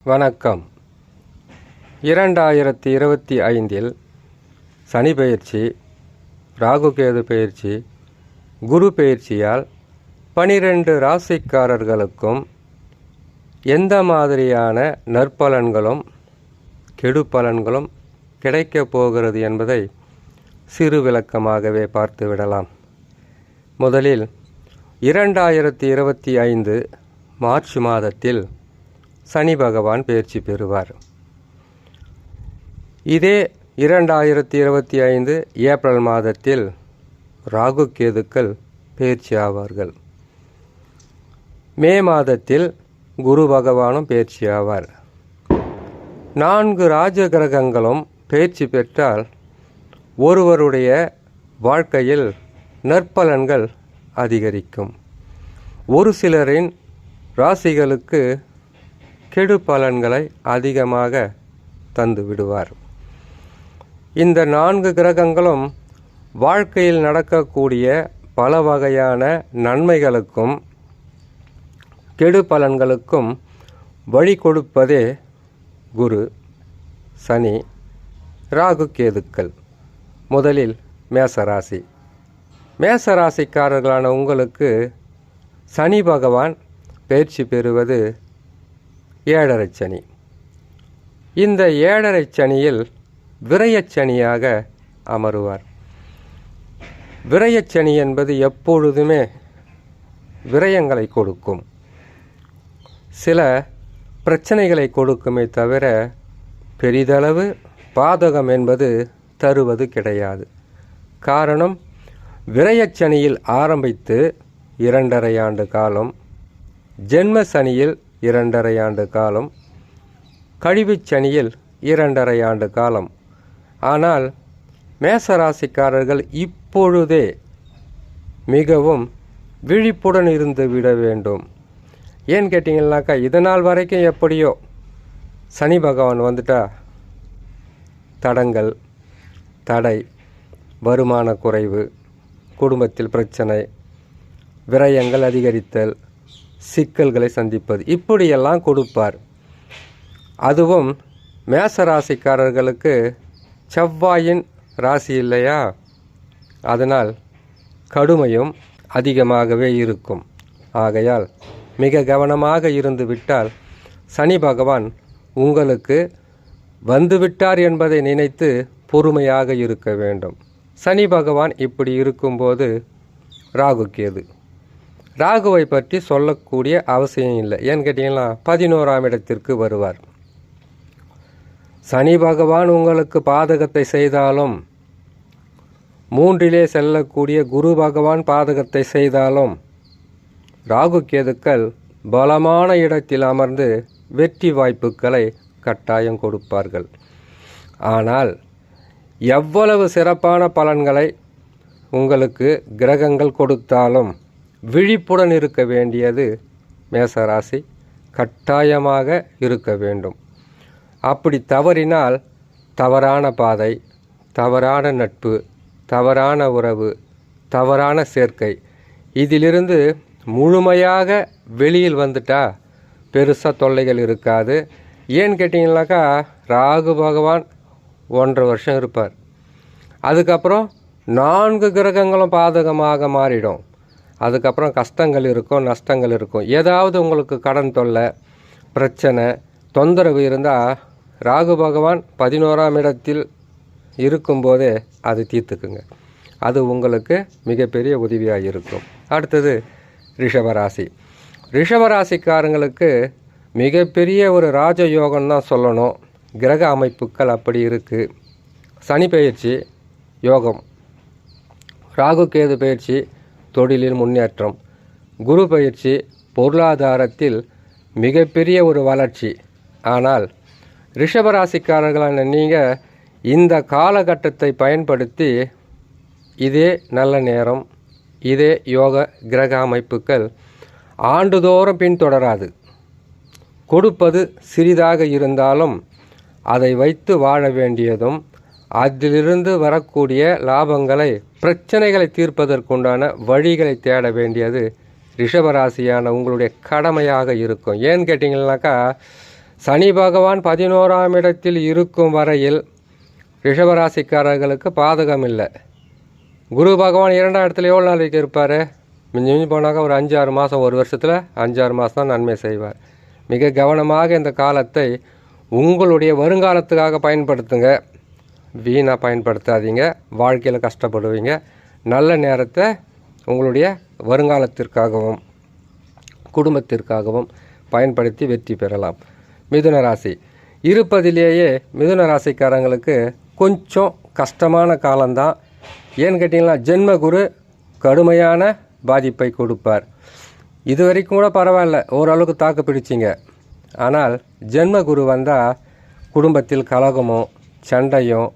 வணக்கம். 2025 சனி பெயர்ச்சி, ராகுகேது பெயர்ச்சி, குரு பெயர்ச்சியால் 12 ராசிக்காரர்களுக்கும் எந்த மாதிரியான நற்பலன்களும் கெடு பலன்களும் கிடைக்கப் போகிறது என்பதை சிறு விளக்கமாகவே பார்த்துவிடலாம். முதலில் 2025 மார்ச் மாதத்தில் சனி பகவான் பெயர்ச்சி பெறுவார். இதே 2025 ஏப்ரல் மாதத்தில் ராகு கேதுக்கள் பெயர்ச்சி ஆவார்கள். மே மாதத்தில் குரு பகவானும் பெயர்ச்சி ஆவார். 4 ராஜ கிரகங்களும் பெயர்ச்சி பெற்றால் ஒருவருடைய வாழ்க்கையில் நற்பலன்கள் அதிகரிக்கும். ஒரு சிலரின் ராசிகளுக்கு கெடு பலன்களை அதிகமாக தந்து விடுவார். இந்த 4 கிரகங்களும் வாழ்க்கையில் நடக்கக்கூடிய பல வகையான நன்மைகளுக்கும் கெடு பலன்களுக்கும் வழி கொடுப்பதே குரு, சனி, ராகு கேதுக்கள். முதலில் மேசராசி. மேசராசிக்காரர்களான உங்களுக்கு சனி பகவான் பெயர்ச்சி பெறுவது 7.5 சனி. இந்த 7.5 சனியில் விரயச்சனியாக அமருவார். விரயச்சனி என்பது எப்பொழுதுமே விரயங்களை கொடுக்கும், சில பிரச்சனைகளை கொடுக்குமே தவிர பெரிதளவு பாதகம் என்பது தருவது கிடையாது. காரணம், விரயச்சனியில் ஆரம்பித்து 2.5 ஆண்டு காலம், ஜென்ம சனியில் 2.5 ஆண்டு காலம், கழிவுச் சனியில் 2.5 ஆண்டு காலம். ஆனால் மேசராசிக்காரர்கள் இப்பொழுதே மிகவும் விழிப்புடன் இருந்து விட வேண்டும். ஏன்னு கேட்டிங்கன்னாக்கா, இதனால் வரைக்கும் எப்படியோ சனி பகவான் வந்துட்டா தடங்கள், தடை, வருமான குறைவு, குடும்பத்தில் பிரச்சனை, விரயங்கள் அதிகரித்தல், சிக்கல்களை சந்திப்பது, இப்படியெல்லாம் கொடுப்பார். அதுவும் மேசராசிக்காரர்களுக்கு செவ்வாயின் ராசி இல்லையா, அதனால் கடுமையும் அதிகமாகவே இருக்கும். ஆகையால் மிக கவனமாக இருந்து விட்டால் சனி பகவான் உங்களுக்கு வந்துவிட்டார் என்பதை நினைத்து பொறுமையாக இருக்க வேண்டும். சனி பகவான் இப்படி இருக்கும்போது ராகு கேது, ராகுவை பற்றி சொல்லக்கூடிய அவசியம் இல்லை. ஏன்னு கேட்டிங்கன்னா 11ஆம் இடத்திற்கு வருவார். சனி பகவான் உங்களுக்கு பாதகத்தை செய்தாலும், 3 செல்லக்கூடிய குரு பகவான் பாதகத்தை செய்தாலும், ராகு கேதுக்கள் பலமான இடத்தில் அமர்ந்து வெற்றி வாய்ப்புகளை கட்டாயம் கொடுப்பார்கள். ஆனால் எவ்வளவு சிறப்பான பலன்களை உங்களுக்கு கிரகங்கள் கொடுத்தாலும் விழிப்புடன் இருக்க வேண்டியது மேசராசி கட்டாயமாக இருக்க வேண்டும். அப்படி தவறினால் தவறான பாதை, தவறான நட்பு, தவறான உறவு, தவறான சேர்க்கை, இதிலிருந்து முழுமையாக வெளியில் வந்துட்டா பெருசாக தொல்லைகள் இருக்காது. ஏன்னு கேட்டிங்கனாக்கா, ராகு பகவான் 1.5 வருஷம் இருப்பார். அதுக்கப்புறம் 4 கிரகங்களும் பாதகமாக மாறிடும். அதுக்கப்புறம் கஷ்டங்கள் இருக்கும், நஷ்டங்கள் இருக்கும். ஏதாவது உங்களுக்கு கடன் தொல்லை, பிரச்சனை, தொந்தரவு இருந்தால் ராகு பகவான் 11ஆம் இடத்தில் இருக்கும்போதே அது தீர்த்துக்குங்க. அது உங்களுக்கு மிகப்பெரிய உதவியாக இருக்கும். அடுத்தது ரிஷபராசி. ரிஷபராசிக்காரங்களுக்கு மிகப்பெரிய ஒரு ராஜயோகம் தான் சொல்லணும். கிரக அமைப்புகள் அப்படி இருக்குது. சனி பெயர்ச்சி யோகம், ராகு கேது பெயர்ச்சி தொழிலில் முன்னேற்றம், குரு பயிற்சி பொருளாதாரத்தில் மிகப்பெரிய ஒரு வளர்ச்சி. ஆனால் ரிஷபராசிக்காரர்களான நீங்கள் இந்த காலகட்டத்தை பயன்படுத்தி, இதே நல்ல நேரம், இதே யோக கிரக அமைப்புகள் ஆண்டுதோறும் பின்தொடராது. கொடுப்பது சிறிதாக இருந்தாலும் அதை வைத்து வாழ வேண்டியதும், அதிலிருந்து வரக்கூடிய லாபங்களை, பிரச்சனைகளை தீர்ப்பதற்குண்டான வழிகளை தேட வேண்டியது ரிஷபராசியான உங்களுடைய கடமையாக இருக்கும். ஏன்னு கேட்டிங்கன்னாக்கா, சனி பகவான் 11ஆம் இடத்தில் இருக்கும் வரையில் ரிஷபராசிக்காரர்களுக்கு பாதகம் இல்லை. குரு பகவான் 2ஆம் இடத்துல எவ்வளோ நாளைக்கு இருப்பார்? மிஞ்சி போனாக்கா ஒரு 5-6 மாதம், ஒரு வருஷத்தில் 5-6 மாதம் தான் நன்மை செய்வார். மிக கவனமாக இந்த காலத்தை உங்களுடைய வருங்காலத்துக்காக பயன்படுத்துங்க. வீணாக பயன்படுத்தாதீங்க. வாழ்க்கையில் கஷ்டப்படுவீங்க. நல்ல நேரத்தை உங்களுடைய வருங்காலத்திற்காகவும் குடும்பத்திற்காகவும் பயன்படுத்தி வெற்றி பெறலாம். மிதுன ராசி இருப்பதிலேயே மிதுன ராசிக்காரங்களுக்கு கொஞ்சம் கஷ்டமான காலம்தான். ஏன்னு கேட்டிங்கன்னா ஜென்ம குரு கடுமையான பாதிப்பை கொடுப்பார். இது வரைக்கும் கூட பரவாயில்ல, ஓரளவுக்கு தாக்கு பிடிச்சிங்க. ஆனால் ஜென்ம குரு வந்தால் குடும்பத்தில் கலகமும் சண்டையும்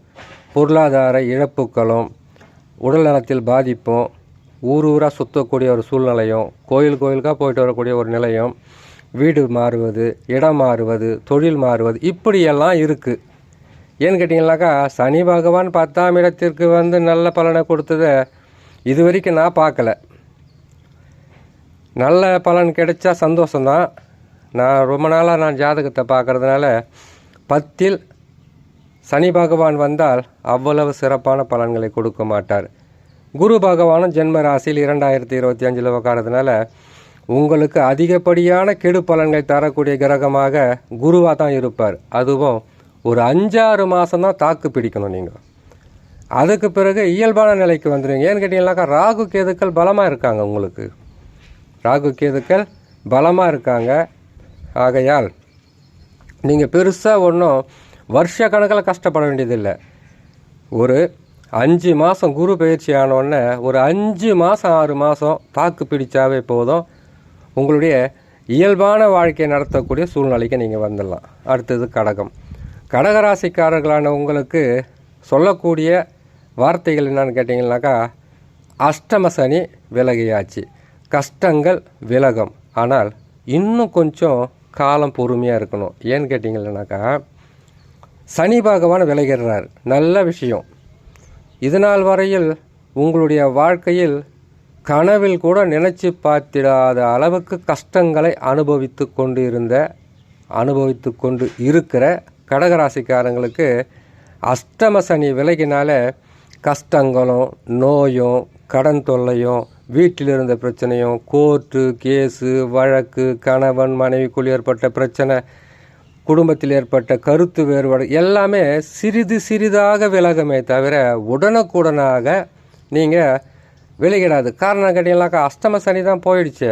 பொருளாதார இழப்புகளும் உடல் நலத்தில் பாதிப்பும் ஊராக சுற்றக்கூடிய ஒரு சூழ்நிலையும் கோயிலுக்காக போயிட்டு வரக்கூடிய ஒரு நிலையும் வீடு மாறுவது, இடம் மாறுவது, தொழில் மாறுவது இப்படியெல்லாம் இருக்குது. ஏன்னு கேட்டிங்கனாக்கா சனி பகவான் 10ஆம் இடத்திற்கு வந்து நல்ல பலனை கொடுத்ததை இது வரைக்கும் நான் பார்க்கல. நல்ல பலன் கிடைச்சா சந்தோஷம்தான். நான் ரொம்ப நாளாக நான் ஜாதகத்தை பார்க்குறதுனால 10இல் சனி பகவான் வந்தால் அவ்வளவு சிறப்பான பலன்களை கொடுக்க மாட்டார். குரு பகவானும் ஜென்ம ராசியில் 2025 உட்காரதுனால உங்களுக்கு அதிகப்படியான கெடு பலன்களை தரக்கூடிய கிரகமாக குருவாக தான் இருப்பார். அதுவும் ஒரு 5-6 மாதம்தான் தாக்கு பிடிக்கணும் நீங்கள். அதுக்கு பிறகு இயல்பான நிலைக்கு வந்துடுவீங்க. ஏன்னு கேட்டிங்கன்னாக்கா ராகு கேதுக்கள் பலமாக இருக்காங்க. உங்களுக்கு ராகு கேதுக்கள் பலமாக இருக்காங்க. ஆகையால் நீங்கள் பெருசாக ஒன்றும் வருஷ கணக்கில் கஷ்டப்பட வேண்டியதில்லை. ஒரு 5 மாதம் குரு பயிற்சி ஆனோடனே ஒரு 5 மாதம் 6 மாதம் தாக்கு பிடிச்சாவே போதும். உங்களுடைய இயல்பான வாழ்க்கையை நடத்தக்கூடிய சூழ்நிலைக்கு நீங்கள் வந்துடலாம். அடுத்தது கடகம். கடகராசிக்காரர்களான உங்களுக்கு சொல்லக்கூடிய வார்த்தைகள் என்னன்னு கேட்டிங்கன்னாக்கா அஷ்டம சனி விலகியாச்சு, கஷ்டங்கள் விலகும். ஆனால் இன்னும் கொஞ்சம் காலம் பொறுமையாக இருக்கணும். ஏன்னு கேட்டிங்கன்னாக்கா சனி பகவான் விலகிறார். நல்ல விஷயம். இதனால் வரையில் உங்களுடைய வாழ்க்கையில் கனவில் கூட நினச்சி பார்த்திடாத அளவுக்கு கஷ்டங்களை அனுபவித்து கொண்டு இருக்கிற கடகராசிக்காரங்களுக்கு அஷ்டம சனி விலகினால கஷ்டங்களும் நோயும் கடன் தொல்லையும் வீட்டில் இருந்த பிரச்சனையும் கோர்ட்டு கேஸு வழக்கு கணவன் மனைவிக்குள் ஏற்பட்ட பிரச்சனை குடும்பத்தில் ஏற்பட்ட கருத்து வேறுபாடு எல்லாமே சிறிதாக விலகுமே தவிர உடனுக்குடனாக நீங்கள் விலகிடாது. காரணம் கேட்டீங்கன்னாக்கா அஷ்டம சனி தான் போயிடுச்சு.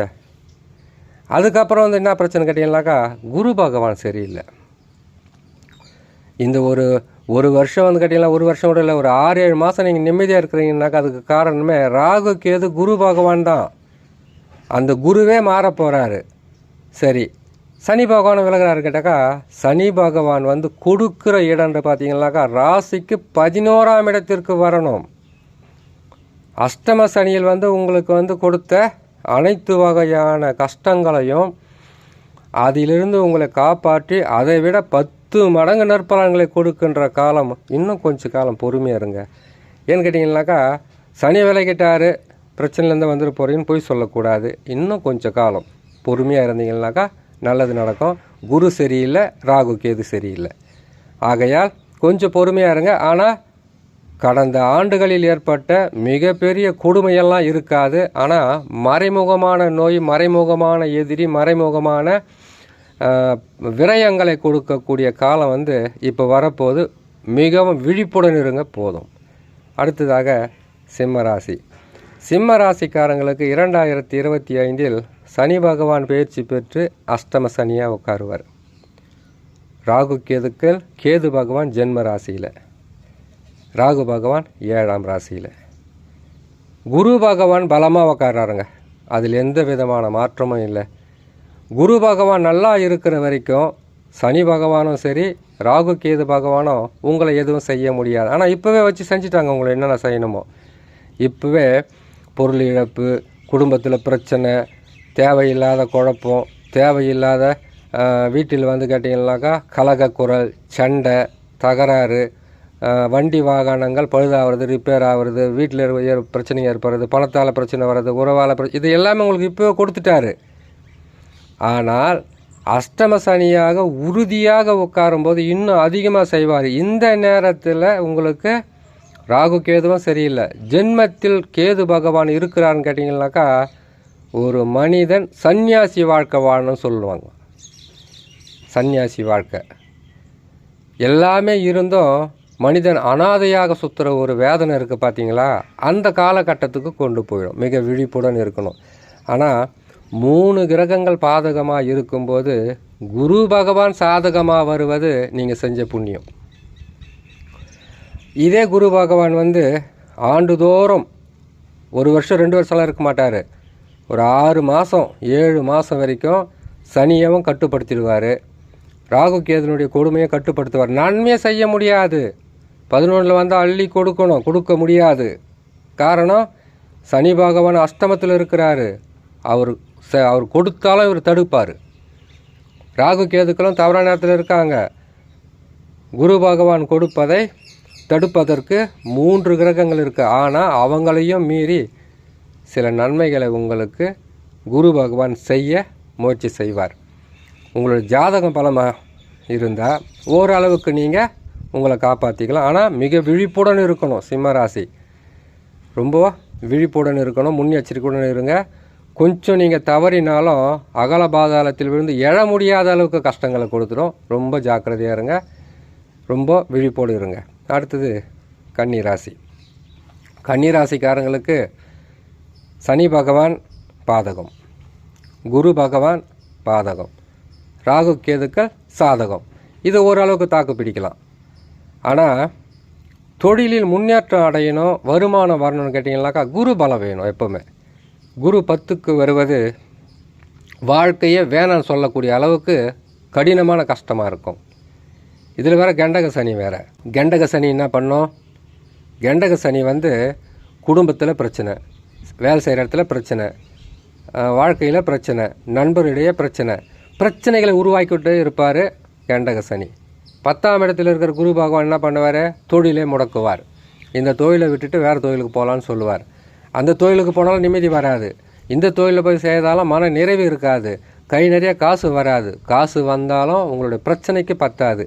அதுக்கப்புறம் வந்து என்ன பிரச்சனை கேட்டீங்கன்னாக்கா குரு பகவான் சரியில்லை. இந்த ஒரு வருஷம் வந்து கேட்டிங்கன்னா ஒரு வருஷம் கூட இல்லை, ஒரு 6-7 மாதம் நீங்கள் நிம்மதியாக இருக்கிறீங்கன்னாக்கா அதுக்கு காரணமே ராகு கேது குரு பகவான் தான். அந்த குருவே மாற போகிறாரு. சரி, சனி பகவான் விலகிறாரு கேட்டாக்கா சனி பகவான் வந்து கொடுக்குற இடம்ன்ற பார்த்தீங்கன்னாக்கா ராசிக்கு 11ஆம் இடத்திற்கு வரணும். அஷ்டம சனியில் வந்து உங்களுக்கு வந்து கொடுத்த அனைத்து வகையான கஷ்டங்களையும் அதிலிருந்து உங்களை காப்பாற்றி அதை விட 10 மடங்கு நற்பலன்களை கொடுக்கின்ற காலம். இன்னும் கொஞ்சம் காலம் பொறுமையாக இருங்க. ஏன்னு கேட்டிங்கன்னாக்கா சனி விலகிட்டாரு பிரச்சனையிலேருந்து வந்துட்டு போகிறீங்கன்னு போய் சொல்லக்கூடாது. இன்னும் கொஞ்சம் காலம் பொறுமையாக இருந்தீங்கன்னாக்கா நல்லது நடக்கும். குரு சரியில்லை, ராகு கேது சரியில்லை. ஆகையால் கொஞ்சம் பொறுமையாக இருங்க. ஆனால் கடந்த ஆண்டுகளில் ஏற்பட்ட மிகப்பெரிய கொடுமையெல்லாம் இருக்காது. ஆனால் மறைமுகமான நோய், மறைமுகமான எதிரி, மறைமுகமான விரயங்களை கொடுக்கக்கூடிய காலம் வந்து இப்போ வரப்போது. மிகவும் விழிப்புடன் இருங்க போதும். அடுத்ததாக சிம்மராசி. சிம்ம ராசிக்காரங்களுக்கு 2025 சனி பகவான் பயிற்சி பெற்று அஷ்டம சனியாக உட்காருவார். ராகு கேதுக்கள், கேது பகவான் ஜென்ம ராசியில், ராகு பகவான் 7ஆம் ராசியில், குரு பகவான் பலமாக உட்காராருங்க. அதில் எந்த விதமான மாற்றமும் இல்லை. குரு பகவான் நல்லா இருக்கிற வரைக்கும் சனி பகவானும் சரி ராகு கேது பகவானும் உங்களை எதுவும் செய்ய முடியாது. ஆனால் இப்போவே வச்சு செஞ்சுட்டாங்க உங்களை என்னென்ன செய்யணுமோ. இப்போவே பொருள் இழப்பு, குடும்பத்தில் பிரச்சனை, தேவையில்லாத குழப்பம், தேவையில்லாத வீட்டில் வந்து கேட்டிங்கன்னாக்கா கலகக்குரல், சண்டை, தகராறு, வண்டி வாகனங்கள் பழுதாகிறது, ரிப்பேர் ஆகிறது, வீட்டில் பிரச்சனை ஏற்படுறது, பணத்தால் பிரச்சனை வர்றது, உறவால் பிரச்சனை, இது எல்லாமே உங்களுக்கு இப்போவே கொடுத்துட்டாரு. ஆனால் அஷ்டம சனியாக உறுதியாக உட்காரும்போது இன்னும் அதிகமாக செய்வார். இந்த நேரத்தில் உங்களுக்கு ராகு கேதுவும் சரியில்லை. ஜென்மத்தில் கேது பகவான் இருக்கிறான்னு கேட்டிங்கன்னாக்கா ஒரு மனிதன் சந்நியாசி வாழ்க்கை வாழணும்னு சொல்லுவாங்க. சந்நியாசி வாழ்க்கை எல்லாமே இருந்தும் மனிதன் அனாதையாக சுற்றுற ஒரு வேதனை இருக்குது பார்த்தீங்களா, அந்த காலகட்டத்துக்கு கொண்டு போயிடும். மிக விழிப்புடன் இருக்கணும். ஆனால் 3 கிரகங்கள் பாதகமாக இருக்கும்போது குரு பகவான் சாதகமாக வருவது நீங்கள் செஞ்ச புண்ணியம். இதே குரு பகவான் ஆண்டுதோறும் 1 வருஷம் 2 வருஷம்லாம் இருக்க மாட்டார். ஒரு 6 மாதம் 7 மாதம் வரைக்கும் சனியவும் கட்டுப்படுத்திடுவார். ராகு கேதுனுடைய கொடுமையை கட்டுப்படுத்துவார். நன்மையை செய்ய முடியாது. 11 அள்ளி கொடுக்க முடியாது. காரணம் சனி பகவான் அஷ்டமத்தில் இருக்கிறாரு. அவர் கொடுத்தாலும் இவர் தடுப்பார். ராகு கேதுக்களும் தவறான நேரத்தில் இருக்காங்க. குரு பகவான் கொடுப்பதை தடுப்பதற்கு 3 கிரகங்கள் இருக்குது. ஆனால் அவங்களையும் மீறி சில நன்மைகளை உங்களுக்கு குரு பகவான் செய்ய முயற்சி செய்வார். உங்களோட ஜாதகம் பலமாக இருந்தால் ஓரளவுக்கு நீங்கள் உங்களை காப்பாற்றிக்கலாம். ஆனால் மிக விழிப்புடன் இருக்கணும். சிம்ம ராசி ரொம்ப விழிப்புடன் இருக்கணும். முன்னெச்சரிக்கையுடன் இருங்க. கொஞ்சம் நீங்கள் தவறினாலும் அகல பாதாளத்தில் விழுந்து எழ முடியாத அளவுக்கு கஷ்டங்களை கொடுத்துடும். ரொம்ப ஜாக்கிரதையாக இருங்க. ரொம்ப விழிப்போடு இருங்க. அடுத்தது கன்னிராசி. கன்னிராசிக்காரங்களுக்கு சனி பகவான் பாதகம், குரு பகவான் பாதகம், ராகு கேதுக்கள் சாதகம். இது ஓரளவுக்கு தாக்கு பிடிக்கலாம். ஆனால் தொழிலில் முன்னேற்றம் அடையணும், வருமானம் வரணும்னு கேட்டிங்கன்னாக்கா குரு பலம் வேணும். எப்போவுமே குரு 10க்கு வருவது வாழ்க்கையை வேணான்னு சொல்லக்கூடிய அளவுக்கு கடினமான கஷ்டமாக இருக்கும். இதில் வேறு கண்டக சனி வேறு. கண்டக சனி என்ன பண்ணோம்? கண்டக சனி குடும்பத்தில் பிரச்சனை, வேலை செய்கிற இடத்துல பிரச்சனை, வாழ்க்கையில் பிரச்சனை, நண்பரிடையே பிரச்சனைகளை உருவாக்கிவிட்டு இருப்பார் கண்டக சனி. 10ஆம் இடத்தில் இருக்கிற குரு பகவான் என்ன பண்ணுவார்? தொழிலை முடக்குவார். இந்த தொழிலை விட்டுட்டு வேறு தொழிலுக்கு போகலான்னு சொல்லுவார். அந்த தொழிலுக்கு போனாலும் நிம்மதி வராது. இந்த தொழிலில் போய் செய்தாலும் மன நிறைவு இருக்காது. கை நிறைய காசு வராது. காசு வந்தாலும் உங்களுடைய பிரச்சனைக்கு பத்தாது.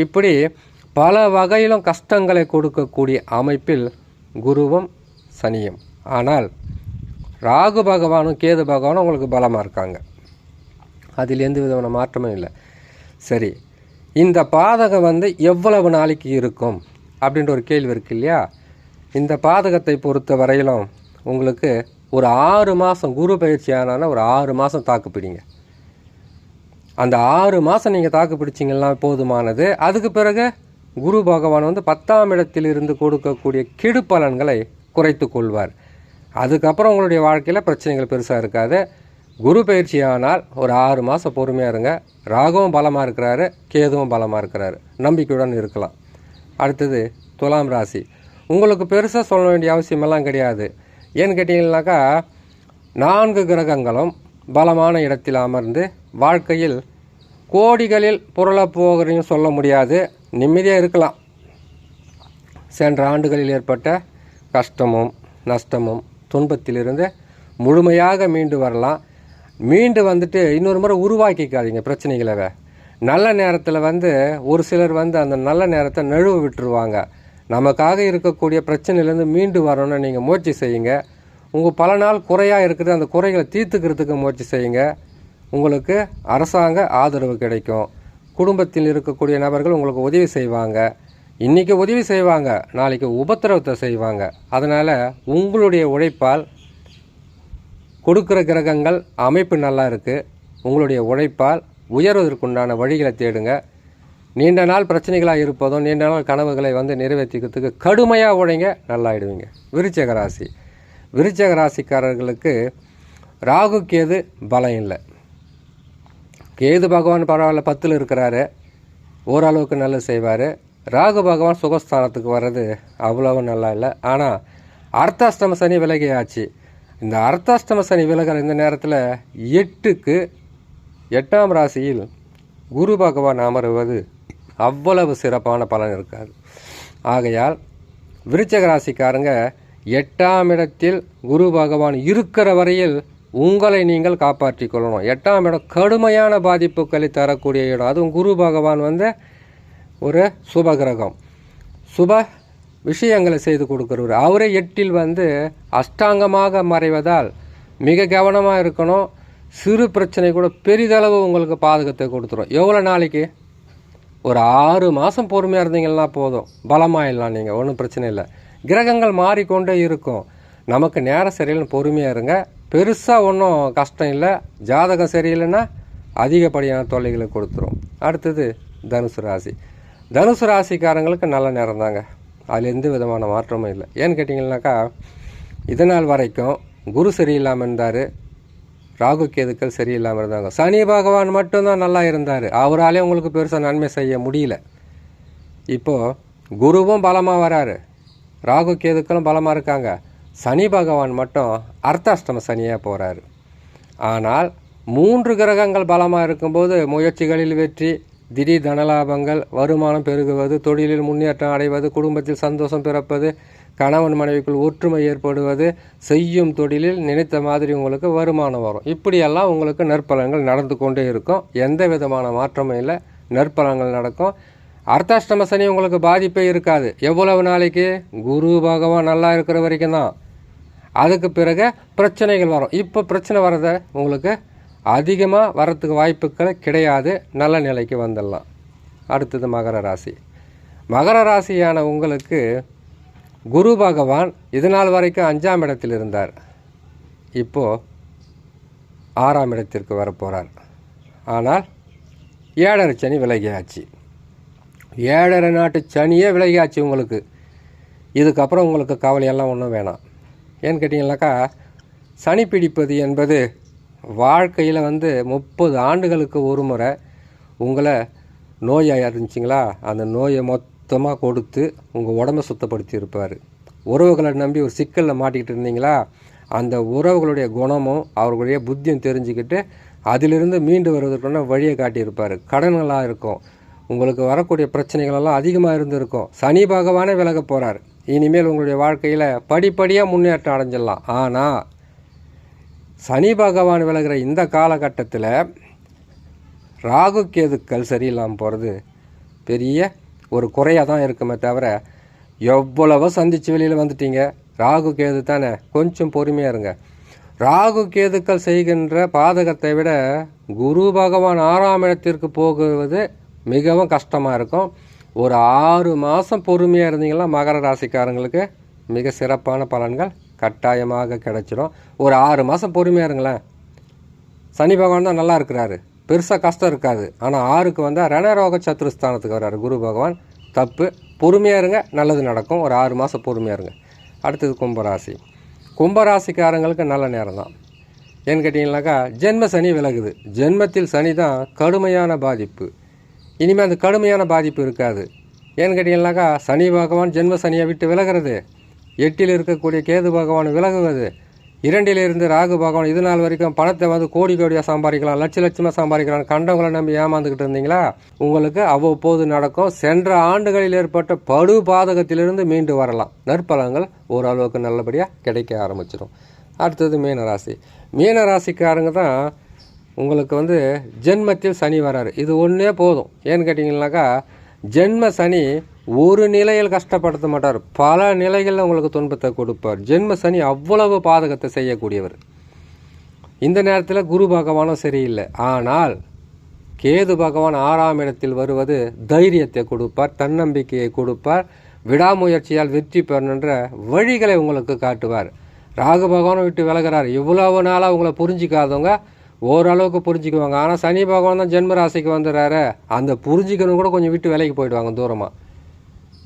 இப்படி பல வகையிலும் கஷ்டங்களை கொடுக்கக்கூடிய அமைப்பில் குருவும் சனியும். ஆனால் ராகு பகவானும் கேது பகவானும் உங்களுக்கு பலமாக இருக்காங்க. அதில் எந்த விதமான மாற்றமும் இல்லை. சரி, இந்த பாதகம் எவ்வளவு நாளைக்கு இருக்கும் அப்படின்ற ஒரு கேள்வி இருக்கு இல்லையா? இந்த பாதகத்தை பொறுத்த வரையிலும் உங்களுக்கு ஒரு 6 மாதம் குரு பயிற்சி ஆனால் ஒரு 6 மாதம் தாக்கு பிடிங்க. அந்த 6 மாதம் நீங்கள் தாக்கு பிடிச்சிங்கன்னா போதுமானது. அதுக்கு பிறகு குரு பகவான் 10ஆம் இடத்தில் இருந்து கொடுக்கக்கூடிய கெடு பலன்களை குறைத்து கொள்வார். அதுக்கப்புறம் உங்களுடைய வாழ்க்கையில் பிரச்சனைகள் பெருசாக இருக்காது. குரு பயிற்சி ஆனால் ஒரு 6 மாதம் பொறுமையாக இருங்க. ராகுவும் பலமாக இருக்கிறாரு, கேதுவும் பலமாக இருக்கிறாரு. நம்பிக்கையுடன் இருக்கலாம். அடுத்தது துலாம் ராசி. உங்களுக்கு பெருசாக சொல்ல வேண்டிய அவசியமெல்லாம் கிடையாது. ஏன்னு கேட்டிங்கன்னாக்கா 4 கிரகங்களும் பலமான இடத்தில் அமர்ந்து வாழ்க்கையில் கோடிகளில் புரளப் போகிறதையும் சொல்ல முடியாது. நிம்மதியாக இருக்கலாம். சென்ற ஆண்டுகளில் ஏற்பட்ட கஷ்டமும் நஷ்டமும் துன்பத்திலிருந்து முழுமையாக மீண்டு வரலாம். மீண்டு இன்னொரு முறை உருவாக்கிக்காதீங்க பிரச்சனைகளை. நல்ல நேரத்தில் ஒரு சிலர் அந்த நல்ல நேரத்தை நழுவ விட்டுருவாங்க. நமக்காக இருக்கக்கூடிய பிரச்சனையிலேருந்து மீண்டு வரணும்னு நீங்கள் முயற்சி செய்யுங்க. உங்கள் பல நாள் குறையாக இருக்கிறது அந்த குறைகளை தீர்த்துக்கிறதுக்கு முயற்சி செய்யுங்க. உங்களுக்கு அரசாங்க ஆதரவு கிடைக்கும். குடும்பத்தில் இருக்கக்கூடிய நபர்கள் உங்களுக்கு உதவி செய்வாங்க. இன்றைக்கி உதவி செய்வாங்க, நாளைக்கு உபத்திரவத்தை செய்வாங்க. அதனால் உங்களுடைய உழைப்பால் கொடுக்குற கிரகங்கள் அமைப்பு நல்லா இருக்குது. உங்களுடைய உழைப்பால் உயர்வதற்குண்டான வழிகளை தேடுங்க. நீண்ட நாள் பிரச்சனைகளாக இருப்பதும் நீண்ட நாள் கனவுகளை நிறைவேற்றிக்கிறதுக்கு கடுமையாக உழைங்க, நல்லாயிடுவீங்க. விருச்சிக ராசி. விருச்சிக ராசிக்காரர்களுக்கு ராகு கேது பலம் இல்லை. கேது பகவான் பரவாயில்ல 10ல் இருக்கிறாரு, ஓரளவுக்கு நல்லது செய்வார். ராகு பகவான் சுகஸ்தானத்துக்கு வர்றது அவ்வளவு நல்லா இல்லை. ஆனால் அர்த்தாஷ்டம சனி விலகியாச்சு. இந்த அர்த்தாஷ்டம சனி விலகிற இந்த நேரத்தில் 8ஆம் ராசியில் குரு பகவான் அமருவது அவ்வளவு சிறப்பான பலன் இருக்காது. ஆகையால் விருச்சிக ராசிக்காரங்க 8ஆம் இடத்தில் குரு பகவான் இருக்கிற வரையில் உங்களை நீங்கள் காப்பாற்றி கொள்ளணும். 8ஆம் இடம் கடுமையான பாதிப்புகளை தரக்கூடிய இடம். அதுவும் குரு பகவான் ஒரு சுபகிரகம், சுப விஷயங்களை செய்து கொடுக்குறவர். அவரே 8ல் அஷ்டாங்கமாக மறைவதால் மிக கவனமாக இருக்கணும். சிறு பிரச்சனை கூட பெரிதளவு உங்களுக்கு பாதகத்தை கொடுத்துரும். எவ்வளோ நாளைக்கு? ஒரு 6 மாதம் பொறுமையாக இருந்தீங்கன்னா போதும், பலமாயிடலாம். நீங்கள் ஒன்றும் பிரச்சனை இல்லை. கிரகங்கள் மாறிக்கொண்டே இருக்கும். நமக்கு நேரம் சரியில்லைன்னு பொறுமையாக இருங்க. பெருசாக ஒன்றும் கஷ்டம் இல்லை. ஜாதகம் சரியில்லைன்னா அதிகப்படியான தொல்லைகளை கொடுத்துரும். அடுத்தது தனுசு ராசி. தனுசு ராசிக்காரங்களுக்கு நல்ல நேரம் தாங்க, அதில் எந்த விதமான மாற்றமும் இல்லை. ஏன்னு கேட்டிங்கன்னாக்கா, இதனால் வரைக்கும் குரு சரியில்லாமல் இருந்தார், ராகு கேதுக்கள் சரியில்லாமல் இருந்தாங்க. சனி பகவான் மட்டும்தான் நல்லா இருந்தார். அவராலே உங்களுக்கு பெருசாக நன்மை செய்ய முடியல. இப்போது குருவும் பலமாக வராரு, ராகு கேதுக்களும் பலமாக இருக்காங்க. சனி பகவான் மட்டும் அர்த்தாஷ்டம சனியாக போகிறாரு. ஆனால் 3 கிரகங்கள் பலமாக இருக்கும்போது முயற்சிகளில் வெற்றி, திடீர் தனலாபங்கள், வருமானம் பெருகுவது, தொழிலில் முன்னேற்றம் அடைவது, குடும்பத்தில் சந்தோஷம் பிறப்பது, கணவன் மனைவிக்குள் ஒற்றுமை ஏற்படுவது, செய்யும் தொழிலில் நினைத்த மாதிரி உங்களுக்கு வருமானம் வரும். இப்படியெல்லாம் உங்களுக்கு நற்பலன்கள் நடந்து கொண்டே இருக்கும். எந்த விதமான மாற்றமும் இல்லை, நற்பலன்கள் நடக்கும். அர்த்தாஷ்டம சனி உங்களுக்கு பாதிப்பே இருக்காது. எவ்வளவு நாளைக்கு? குரு பகவான் நல்லா இருக்கிற வரைக்கும் தான். அதுக்கு பிறகு பிரச்சனைகள் வரும். இப்போ பிரச்சனை வரதை உங்களுக்கு அதிகமாக வரத்துக்கு வாய்ப்புகள் கிடையாது. நல்ல நிலைக்கு வந்துடலாம். அடுத்தது மகர ராசி. மகர ராசியான உங்களுக்கு குரு பகவான் இதனால் வரைக்கும் 5ஆம் இடத்தில் இருந்தார். இப்போது 6ஆம் இடத்திற்கு வரப்போகிறார். ஆனால் 7.5 சனி விலகியாச்சு. 7.5 நாட்டு சனியே விலகியாச்சு உங்களுக்கு. இதுக்கப்புறம் உங்களுக்கு கவலையெல்லாம் ஒன்றும் வேணாம். ஏன்னு கேட்டிங்கனாக்கா, சனி பிடிப்பது என்பது வாழ்க்கையில் 30 ஆண்டுகளுக்கு ஒரு முறை உங்களை நோயாக இருந்துச்சிங்களா, அந்த நோயை மொத்தமாக கொடுத்து உங்கள் உடம்பை சுத்தப்படுத்தி இருப்பார். உறவுகளை நம்பி ஒரு சிக்கலில் மாட்டிக்கிட்டு இருந்தீங்களா, அந்த உறவுகளுடைய குணமும் அவர்களுடைய புத்தியும் தெரிஞ்சுக்கிட்டு அதிலிருந்து மீண்டு வருவதற்கான வழியை காட்டியிருப்பார். கடன்களாக இருக்கும், உங்களுக்கு வரக்கூடிய பிரச்சனைகளெல்லாம் அதிகமாக இருந்திருக்கும். சனி பகவானே விலக போகிறார். இனிமேல் உங்களுடைய வாழ்க்கையில் படிப்படியாக முன்னேற்றம் அடைஞ்சிடலாம். ஆனால் சனி பகவான் விலகிற இந்த காலகட்டத்தில் ராகு கேதுக்கள் சரியில்லாமல் போகிறது பெரிய ஒரு குறையாக தான் இருக்குமே தவிர, எவ்வளவோ சந்தித்து வெளியில் வந்துட்டீங்க. ராகு கேது தானே, கொஞ்சம் பொறுமையாக இருங்க. ராகு கேதுக்கள் செய்கின்ற பாதகத்தை விட குரு பகவான் 6ஆம் இடத்திற்கு போகுவது மிகவும் கஷ்டமாக இருக்கும். ஒரு 6 மாதம் பொறுமையாக இருந்தீங்கன்னா மகர ராசிக்காரங்களுக்கு மிக சிறப்பான பலன்கள் கட்டாயமாக கிடைச்சிடும். ஒரு 6 மாதம் பொறுமையாக இருங்களேன். சனி பகவான் தான் நல்லா இருக்கிறாரு, பெருசாக கஷ்டம் இருக்காது. ஆனால் 6க்கு வந்தால் ரணரோக சத்துருஸ்தானத்துக்கு வர்றாரு குரு பகவான். தப்பு, பொறுமையாக இருங்க, நல்லது நடக்கும். ஒரு 6 மாதம் பொறுமையாக இருங்க. அடுத்தது கும்பராசி. கும்பராசிக்காரங்களுக்கு நல்ல நேரம் தான். ஏன்னு கேட்டிங்கனாக்கா, ஜென்ம சனி விலகுது. ஜென்மத்தில் சனி தான் கடுமையான பாதிப்பு. இனிமேல் அந்த கடுமையான பாதிப்பு இருக்காது. ஏன்னு கேட்டிங்கனாக்கா, சனி பகவான் ஜென்ம சனியை விட்டு விலகிறது, 8ல் இருக்கக்கூடிய கேது பகவான் விலகுவது, 2ல் இருந்து ராகு பகவான் இது நாள் வரைக்கும் பணத்தை கோடி கோடியாக சம்பாதிக்கலாம், லட்சமாக சம்பாதிக்கலாம், கண்டவங்களை நம்பி ஏமாந்துக்கிட்டு இருந்தீங்களா, உங்களுக்கு அவ்வப்போது நடக்கும். சென்ற ஆண்டுகளில் ஏற்பட்ட படு பாதகத்திலிருந்து மீண்டு வரலாம். நற்பலங்கள் ஓரளவுக்கு நல்லபடியாக கிடைக்க ஆரம்பிச்சிடும். அடுத்தது மீனராசி. மீனராசிக்காரங்க தான் உங்களுக்கு ஜென்மத்தில் சனி வராரு. இது ஒன்றே போதும். ஏன்னு கேட்டிங்கனாக்கா, ஜென்ம சனி ஒரு நிலையில் கஷ்டப்படுத்த மாட்டார், பல நிலைகளில் உங்களுக்கு துன்பத்தை கொடுப்பார். ஜென்ம சனி அவ்வளவு பாதகத்தை செய்யக்கூடியவர். இந்த நேரத்தில் குரு பகவானும் சரியில்லை. ஆனால் கேது பகவான் 6ஆம் இடத்தில் வருவது தைரியத்தை கொடுப்பார், தன்னம்பிக்கையை கொடுப்பார், விடாமுயற்சியால் வெற்றி பெறணுன்ற வழிகளை உங்களுக்கு காட்டுவார். ராகு பகவானை விட்டு விலகிறார். இவ்வளவு நாளாக உங்களை புரிஞ்சிக்காதவங்க ஓரளவுக்கு புரிஞ்சுக்குவாங்க. ஆனால் சனி பகவான் தான் ஜென்ம ராசிக்கு வந்துடுறாரு, அந்த புரிஞ்சிக்கணும் கூட கொஞ்சம் விட்டு விலைக்கு போயிடுவாங்க தூரமாக.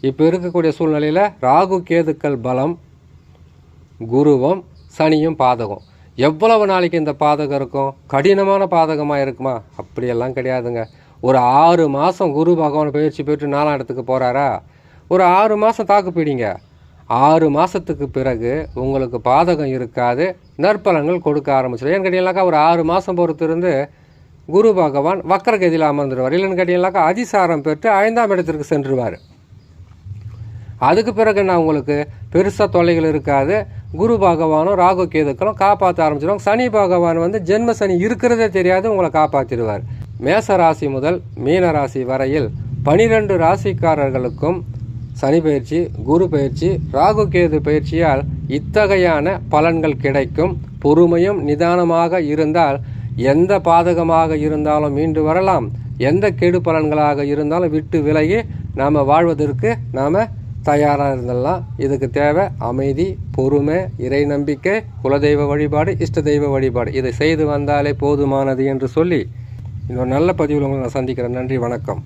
இப்போ இருக்கக்கூடிய சூழ்நிலையில் ராகு கேதுக்கள் பலம், குருவும் சனியும் பாதகம். எவ்வளவு நாளைக்கு இந்த பாதகம் இருக்கும்? கடினமான பாதகமாக இருக்குமா? அப்படியெல்லாம் கிடையாதுங்க. ஒரு 6 மாதம் குரு பகவான் பயிற்சி பெற்று 4ஆம் இடத்துக்கு போகிறாரா, ஒரு 6 மாதம் தாக்கு போயிடுங்க. 6 மாதத்துக்கு பிறகு உங்களுக்கு பாதகம் இருக்காது, நற்பலன்கள் கொடுக்க ஆரம்பிச்சிடும். ஏன்னு கேட்டீங்கன்னாக்கா, ஒரு 6 மாதம் பொறுத்து இருந்து குரு பகவான் வக்கரகதியில் அமர்ந்துடுவார். இல்லைன்னு கேட்டீங்கன்னாக்கா, அதிசாரம் பெற்று 5ஆம் இடத்திற்கு சென்றுவார். அதுக்கு பிறகு நான் உங்களுக்கு பெருசாக தொல்லைகள் இருக்காது. குரு பகவானும் ராகு கேதுக்களும் காப்பாற்ற ஆரம்பிச்சிடுவாங்க. சனி பகவான் வந்து ஜென்ம சனி இருக்கிறதே தெரியாது, உங்களை காப்பாற்றிடுவார். மேச ராசி முதல் மீன ராசி வரையில் 12 ராசிக்காரர்களுக்கும் சனி பயிற்சி, குரு பயிற்சி, ராகு கேது பயிற்சியால் இத்தகையான பலன்கள் கிடைக்கும். பொறுமையும் நிதானமாக இருந்தால் எந்த பாதகமாக இருந்தாலும் மீண்டு வரலாம். எந்த கெடு பலன்களாக இருந்தாலும் விட்டு விலகி நாம் வாழ்வதற்கு நாம் தயாராக இருந்துடலாம். இதுக்கு தேவை அமைதி, பொறுமை, இறை நம்பிக்கை, குலதெய்வ வழிபாடு, இஷ்ட தெய்வ வழிபாடு. இதை செய்து வந்தாலே போதுமானது என்று சொல்லி இன்னொரு நல்ல பதிவில் உங்களை நான் சந்திக்கிறேன். நன்றி, வணக்கம்.